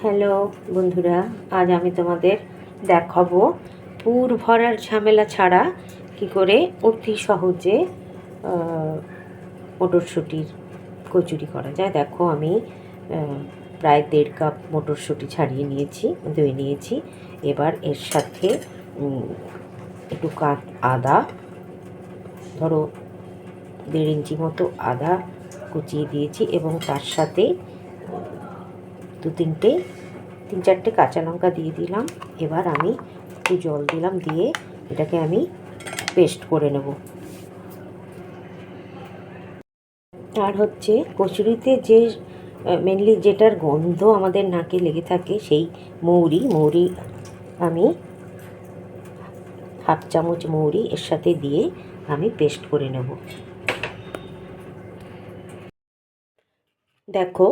Hello বন্ধুরা, আজ আমি তোমাদের দেখাবো পুর ভরার ঝামেলা ছাড়া কি করে অতি সহজে মটরশুঁটির কচুরি করা যায়। দেখো আমি প্রায় 1.5 কাপ মটরশুঁটি ছাড়িয়ে নিয়েছি, ধুয়ে নিয়েছি। এবার এর সাথে একটু আদা, ধরো 1.5 ইঞ্চি মতো আদা কুচিয়ে দিয়েছি এবং তার সাথে 3-4টে কাঁচা লঙ্কা দিয়ে দিলাম। এবার আমি একটু জল দিলাম, দিয়ে এটাকে আমি পেস্ট করে নেব। আর হচ্ছে কচুরিতে যে মেনলি যেটার গন্ধ আমাদের নাকে লেগে থাকে, সেই মৌরি আমি 1/2 চামচ মৌরি এর সাথে দিয়ে আমি পেস্ট করে নেব। দেখো,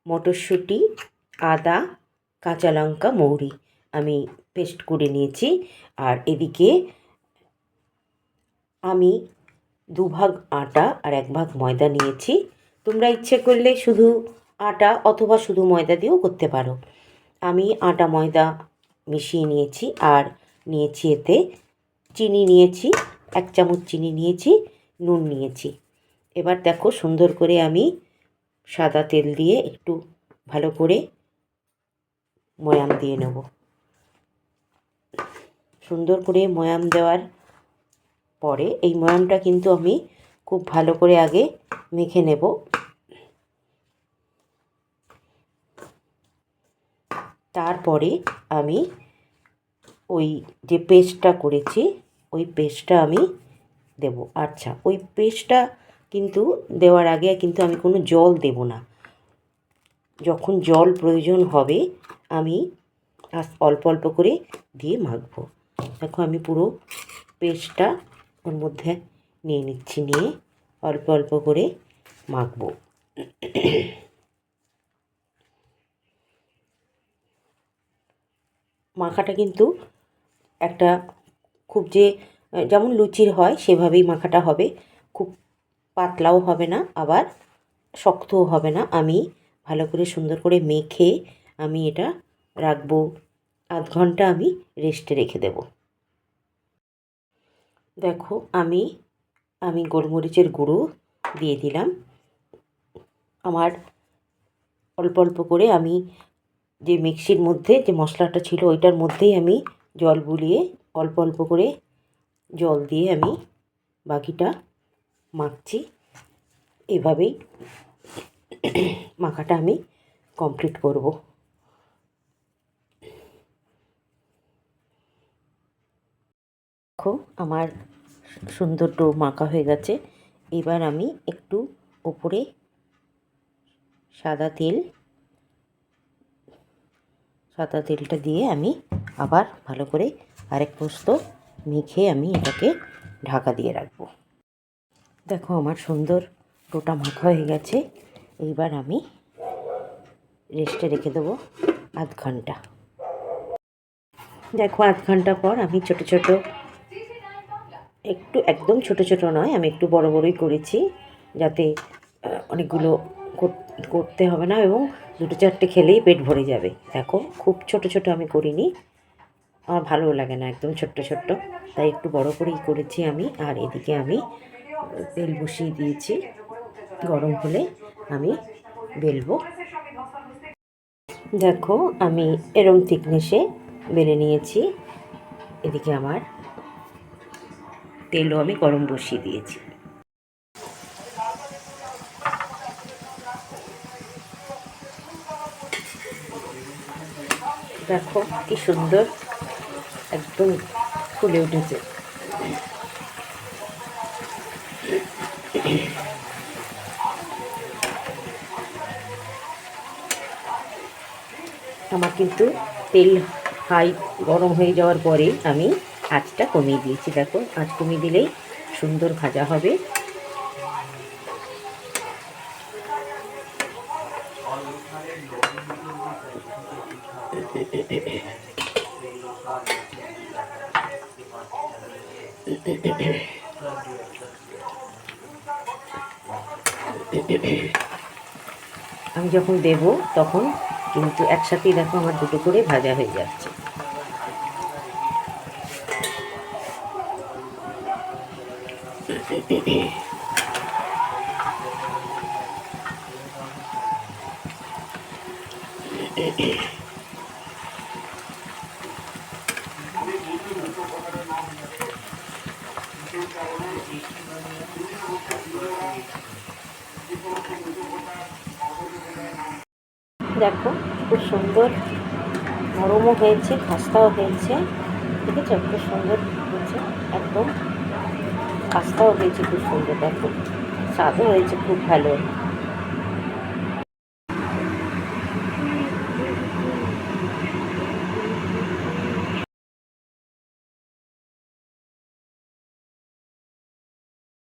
মটরশুঁটি, আদা, কাঁচা লঙ্কা, মৌরি আমি পেস্ট করে নিয়েছি। আর এদিকে আমি 2 ভাগ আটা আর 1 ভাগ ময়দা নিয়েছি। তোমরা ইচ্ছে করলে শুধু আটা অথবা শুধু ময়দা দিয়েও করতে পারো। আমি আটা ময়দা মিশিয়ে নিয়েছি আর নিয়েছি এতে চিনি নিয়েছি, 1 চামচ চিনি নিয়েছি, নুন নিয়েছি। এবার দেখো, সুন্দর করে আমি সাদা তেল দিয়ে একটু ভালো করে ময়াম দিয়ে নেব। সুন্দর করে ময়াম দেওয়ার পরে এই ময়ামটা কিন্তু আমি খুব ভালো করে আগে মেখে নেব। তারপরে আমি ওই যে পেস্টটা করেছি ওই পেস্টটা আমি দেব। আচ্ছা, ওই পেস্টটা কিন্তু দেওয়ার আগে কিন্তু আমি কোনো জল দেব না। যখন জল প্রয়োজন হবে আমি অল্প অল্প করে দিয়ে মাখবো। দেখো, আমি পুরো পেস্টটা ওর মধ্যে নিয়ে নিচ্ছি, নিয়ে অল্প অল্প করে মাখবো। মাখাটা কিন্তু একটা খুব যেমন লুচির হয় সেভাবেই মাখাটা হবে। খুব পাতলাও হবে না, আবার শক্তও হবে না। আমি ভালো করে সুন্দর করে মেখে আমি এটা রাখবো, 1/2 ঘন্টা আমি রেস্টে রেখে দেব। দেখো, আমি গোলমরিচের গুঁড়ো দিয়ে দিলাম। আমার অল্প অল্প করে আমি যে মিক্সির মধ্যে যে মশলাটা ছিল ওইটার মধ্যেই আমি জল বুলিয়ে অল্প অল্প করে জল দিয়ে আমি বাকিটা মাখছি। এভাবেই মাখাটা আমি কমপ্লিট করব। দেখো, আমার সুন্দর ডো মাখা হয়ে গেছে। এবার আমি একটু ওপরে সাদা তেলটা দিয়ে আমি আবার ভালো করে আরেক প্রস্ত মেখে আমি এটাকে ঢাকা দিয়ে রাখবো। দেখো, আমার সুন্দর ডোটা মাখা হয়ে গেছে। এইবার আমি রেস্টে রেখে দেবো 1/2 ঘন্টা। দেখো, 1/2 ঘন্টা পর আমি ছোট ছোট, একদম ছোট ছোট নয়, আমি একটু বড় বড়ই করেছি, যাতে অনেকগুলো করতে হবে না এবং 2-4টে খেলেই পেট ভরে যাবে। দেখো, খুব ছোট ছোট আমি করিনি, আমার ভালোও লাগে না একদম ছোট্ট ছোট্ট, তাই একটু বড় করেই করেছি আমি। আর এদিকে আমি তেল বসিয়ে দিয়েছি, গরম হলে আমি বেলবো। দেখো, আমি এরম থিকনেসে বেলে নিয়েছি। এদিকে আমার তেলও আমি গরম বসিয়ে দিয়েছি। দেখো, কি সুন্দর একদম ফুলে উঠেছে। আমার কিন্তু তেল হাই গরম হয়ে যাওয়ার পরে আমি আঁচটা কমিয়ে দিয়েছি। দেখো, আঁচ কমিয়ে দিলেই সুন্দর ভাজা হবে। আমি যখন দেব তখন কিন্তু একসাথেই দেখো আমার দুটো করে ভাজা হয়ে যাচ্ছে। দেখো খুব সুন্দর নরমও হয়েছে, খাস্তাও হয়েছে, ঠিক আছে, খুব সুন্দর হয়েছে, একদম খাস্তাও হয়েছে খুব সুন্দর, দেখো স্বাদও হয়েছে খুব ভালো।